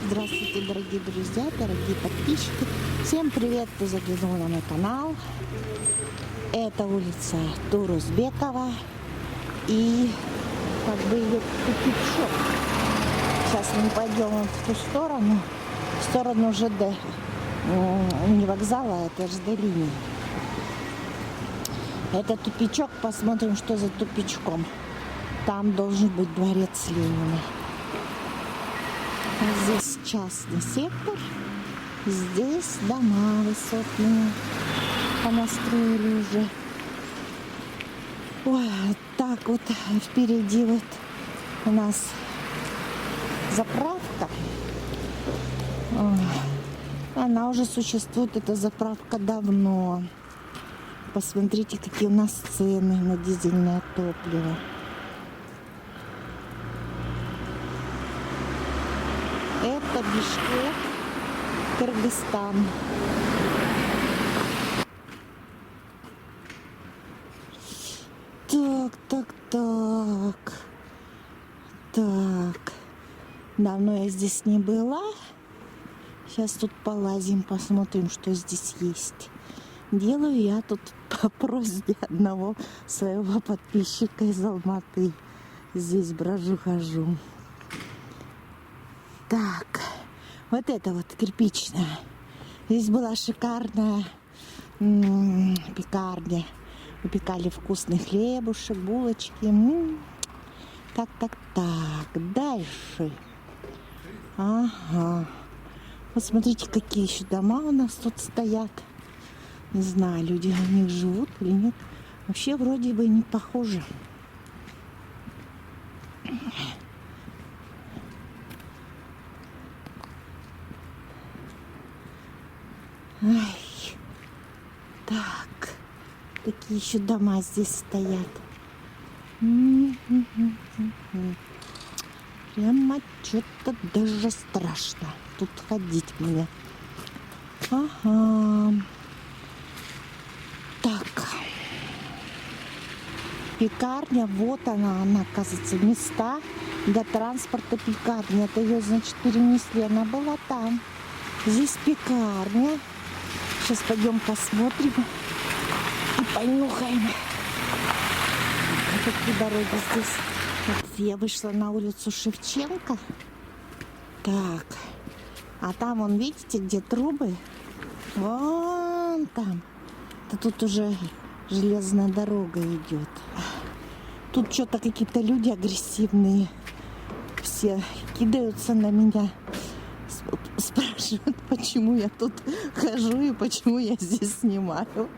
Здравствуйте, дорогие друзья, дорогие подписчики. Всем привет, кто заглянул на мой канал. Это улица Турузбекова и как бы ее тупичок. Сейчас мы пойдем в ту сторону, в сторону ЖД. Не вокзала, а это ЖД-линия. Это тупичок, посмотрим, что за тупичком. Там должен быть дворец Ленина. Здесь частный сектор, здесь дома высотные понастроили уже. Ой, так вот впереди вот у нас заправка. Ой, она уже существует, эта заправка, давно. Посмотрите, какие у нас цены на дизельное топливо. Это Бишкек, Кыргызстан. Так. Давно я здесь не была. Сейчас тут полазим, посмотрим, что здесь есть. Делаю я тут по просьбе одного своего подписчика из Алматы. Здесь брожу-хожу. Так, вот это вот кирпичная. Здесь была шикарная пекарня. Выпекали вкусный хлебушек, булочки. Так. Дальше. Ага. Вот смотрите, какие еще дома у нас тут стоят. Не знаю, люди в них живут или нет. Вообще вроде бы не похоже. Ай, так, такие еще дома здесь стоят. Прямо что-то даже страшно тут ходить мне. Ага. Так. Пекарня, вот она, оказывается, места для транспорта пекарни. Это ее, значит, перенесли. Она была там. Здесь пекарня. Сейчас пойдем посмотрим и понюхаем. Какие дороги здесь. Вот я вышла на улицу Шевченко. Так. А там, вон, видите, где трубы? Вон там. Да тут уже железная дорога идет. Тут что-то какие-то люди агрессивные. Все кидаются на меня. Спрашивают, почему я тут хожу и почему я здесь снимаю.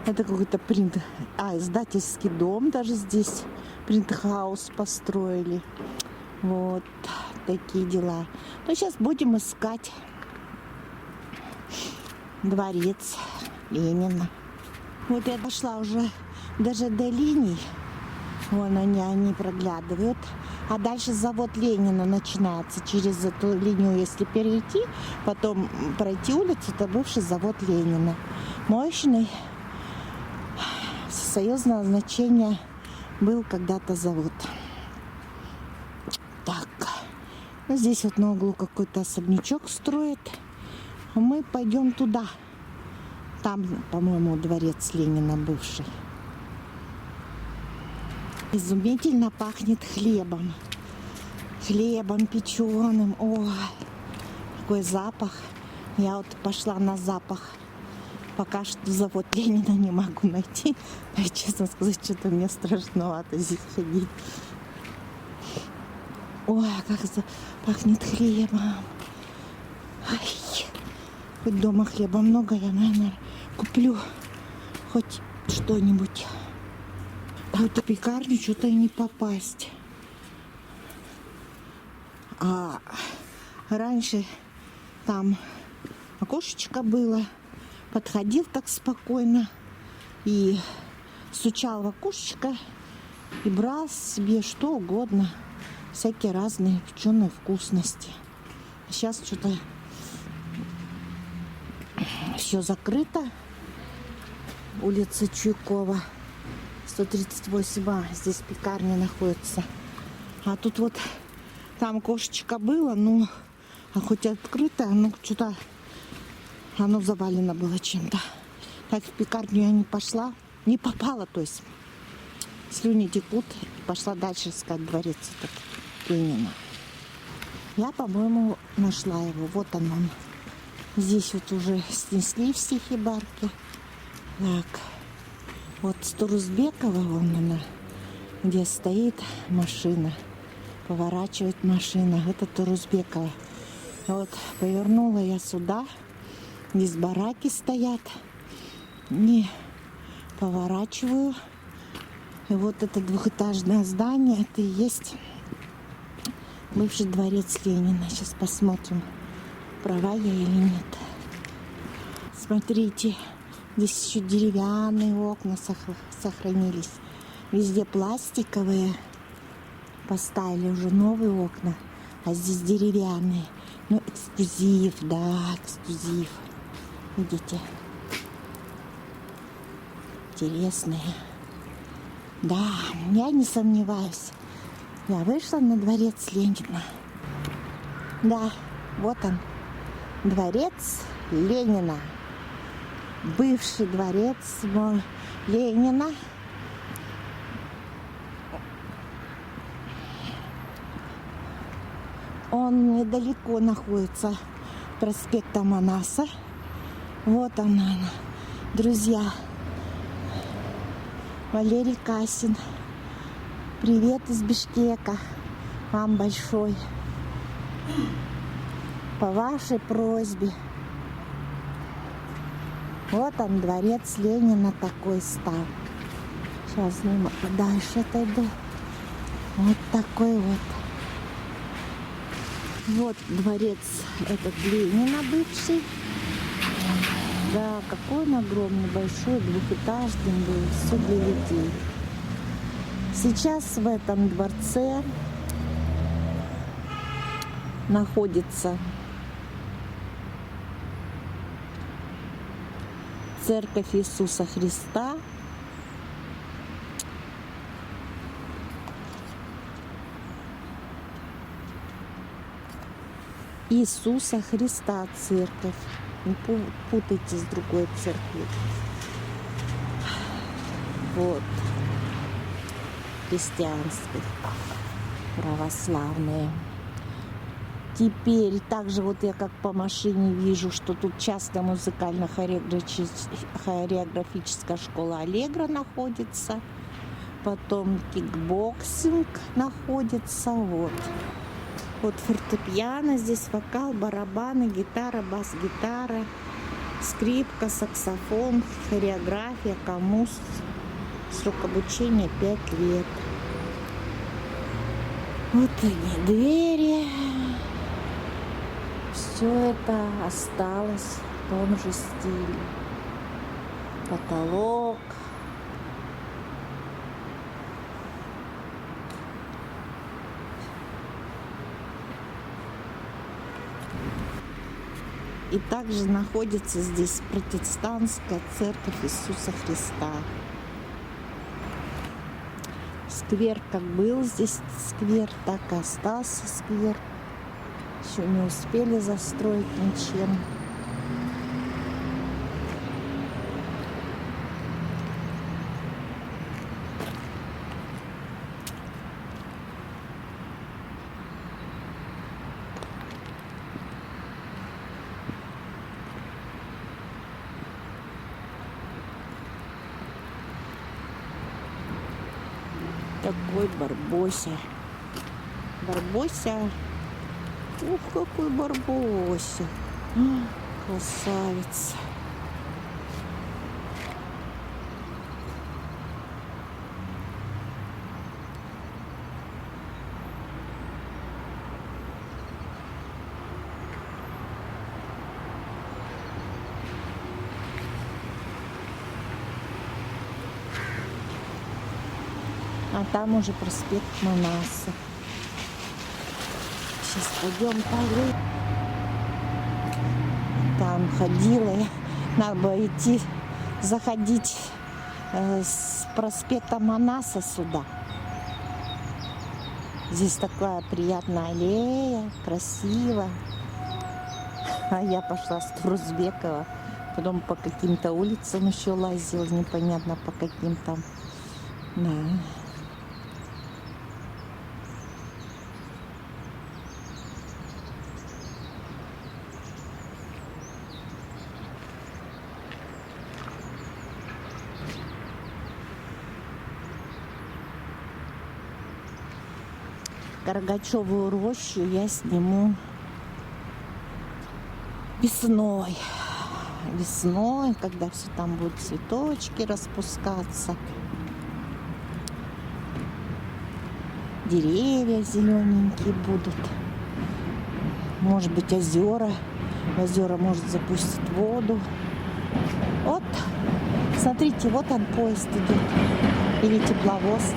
Это какой-то издательский дом даже здесь. Принтхаус построили. Вот такие дела. Ну, сейчас будем искать дворец Ленина. Вот я дошла уже даже до линий. Вон они проглядывают. А дальше завод Ленина начинается. Через эту линию, если перейти, потом пройти улицу, это бывший завод Ленина. Мощный. Всесоюзного значения был когда-то завод. Так. Ну, здесь вот на углу какой-то особнячок строят. А мы пойдем туда. Там, по-моему, дворец Ленина бывший. Изумительно пахнет хлебом. Хлебом печеным. Ой, какой запах. Я вот пошла на запах. Пока что завод Ленина не могу найти. А, честно сказать, что-то мне страшновато здесь ходить. Ой, как пахнет хлебом. Ай. Хоть дома хлеба много, я, наверное, куплю хоть что-нибудь. А в эту пекарню что-то и не попасть. А раньше там окошечко было. Подходил так спокойно и стучал в окошечко и брал себе что угодно. Всякие разные печеные вкусности. Сейчас что-то все закрыто. Улица Чуйкова. 138А. Здесь пекарня находится. А тут вот там кошечка было, ну, а хоть открыто, ну, что-то оно завалено было чем-то. Так в пекарню я не пошла, не попала, то есть слюни текут. Пошла дальше искать дворец этот Ленина. Я, по-моему, нашла его. Вот он. Здесь вот уже снесли все хибарки. Так, вот с Турузбекова, вон она, где стоит машина. Поворачивает машина. Это Турузбекова. Вот, повернула я сюда. Здесь бараки стоят. Не поворачиваю. И вот это двухэтажное здание, это и есть бывший дворец Ленина. Сейчас посмотрим, права я или нет. Смотрите, здесь еще деревянные окна сохранились. Везде пластиковые. Поставили уже новые окна, а здесь деревянные. Ну, эксклюзив, да, эксклюзив. Видите? Интересные. Да, я не сомневаюсь. Я вышла на дворец Ленина. Да, вот он. Дворец Ленина. Бывший дворец Ленина. Он недалеко находится проспекта Манаса. Вот она, друзья. Валерий Касин. Привет из Бишкека. Вам большой. По вашей просьбе. Вот он, дворец Ленина такой стал. Сейчас дальше отойду. Вот такой вот. Вот дворец этот Ленина бывший. Да, какой он огромный, большой, двухэтажный был, все для людей. Сейчас в этом дворце находится Церковь Иисуса Христа. Иисуса Христа церковь. Не путайте с другой церковью. Вот. Христианской. Православные. Теперь также вот я как по машине вижу, что тут частная музыкально-хореографическая школа Аллегро находится. Потом кикбоксинг находится. Вот. Вот фортепиано, здесь вокал, барабаны, гитара, бас-гитара, скрипка, саксофон, хореография, коммуз. Срок обучения 5 лет. Вот они, двери. Все это осталось в том же стиле. Потолок. И также находится здесь протестантская церковь Иисуса Христа. Сквер как был здесь сквер, так и остался сквер. Еще не успели застроить ничем. Такой Барбося. Барбося. Ух, какой Барбося. Красавица. А там уже проспект Манаса. Сейчас пойдем полы. Там ходила я. Надо было идти, заходить с проспекта Манаса сюда. Здесь такая приятная аллея, красиво. А я пошла с Турузбекова, потом по каким-то улицам еще лазила, непонятно по каким там. Да. Карагачевую рощу я сниму весной. Весной, когда все там будут цветочки распускаться. Деревья зелененькие будут. Может быть, озера. В озера может запустить воду. Вот, смотрите, вот он поезд идет. Или тепловоз.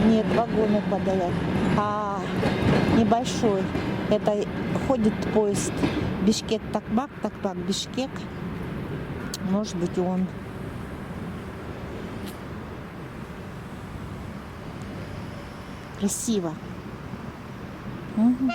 Нет, вагоны подают. А небольшой. Это ходит поезд Бишкек-Такмак, Такмак-Бишкек. Может быть, он. Красиво. Угу.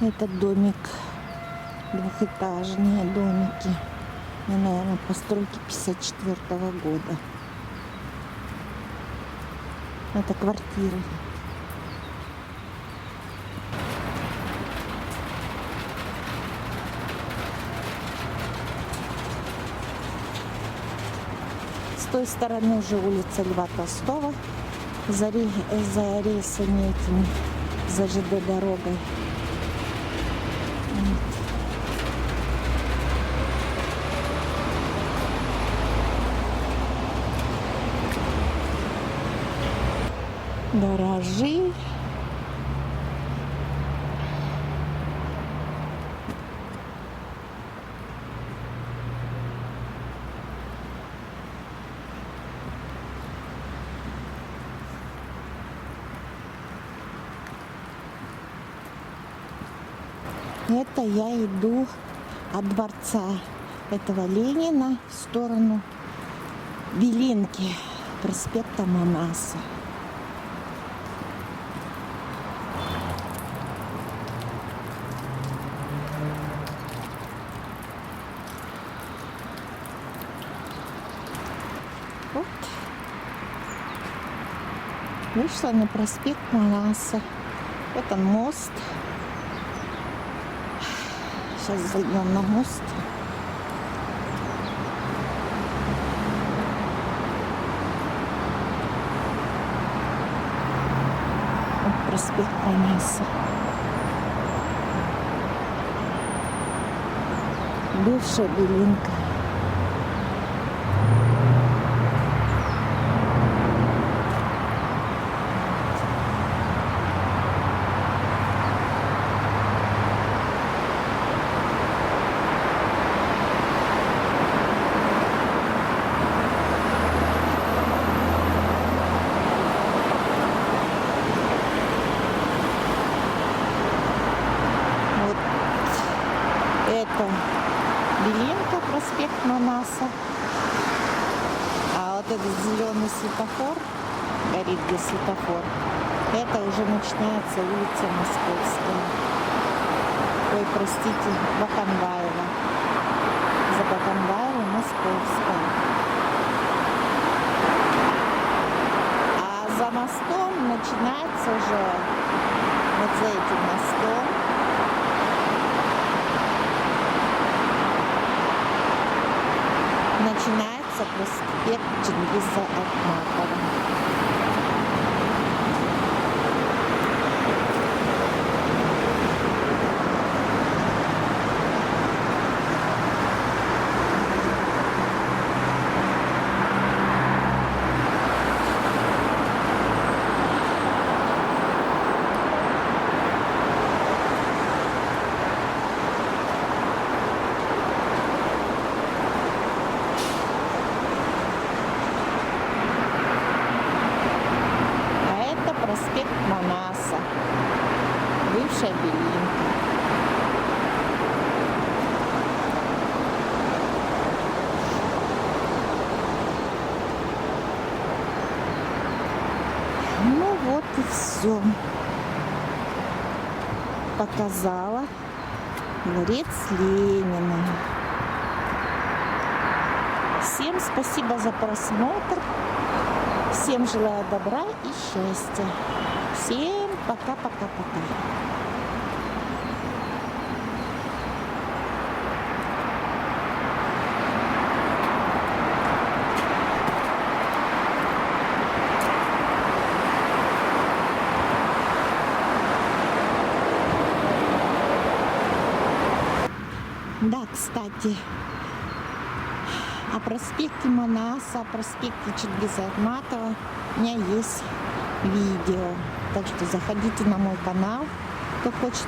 Этот домик, двухэтажные домики, наверное, постройки 54-го года. Это квартиры. С той стороны уже улица Льва Толстого, за рельсами этими, за ЖД дорогой. Гаражи. Это я иду от дворца этого Ленина в сторону Белинки, проспекта Манаса. Вот. Вышла на проспект Манаса. Вот он мост. Сейчас зайдем на мост. Вот проспект Манаса. Бывшая Белинка. Это Белинка, проспект Манаса. А вот этот зеленый светофор, горит где светофор, это уже начинается улица Московская. Ой, простите, Баканбаева. За Баканбаева Московская. А за мостом начинается уже, вот за этим мостом, начинается проспект Чингиза Айтматова. идем. Показала дворец Ленина. Всем спасибо за просмотр. Всем желаю добра и счастья. Всем пока-пока-пока. Да, кстати, о проспекте Манаса, о проспекте Чингиза Айтматова у меня есть видео. Так что заходите на мой канал, кто хочет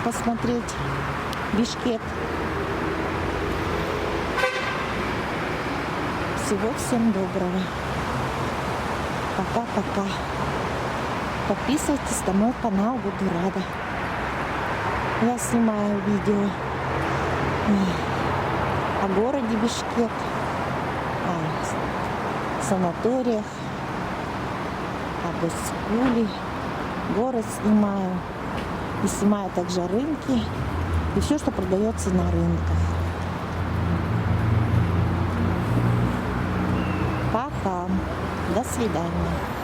посмотреть Бишкек. Всего всем доброго. Пока-пока. Подписывайтесь на мой канал, буду рада. Я снимаю видео о городе Бишкек, о санаториях, об Искуле. Город снимаю. И снимаю также рынки и все, что продается на рынках. Пока. До свидания.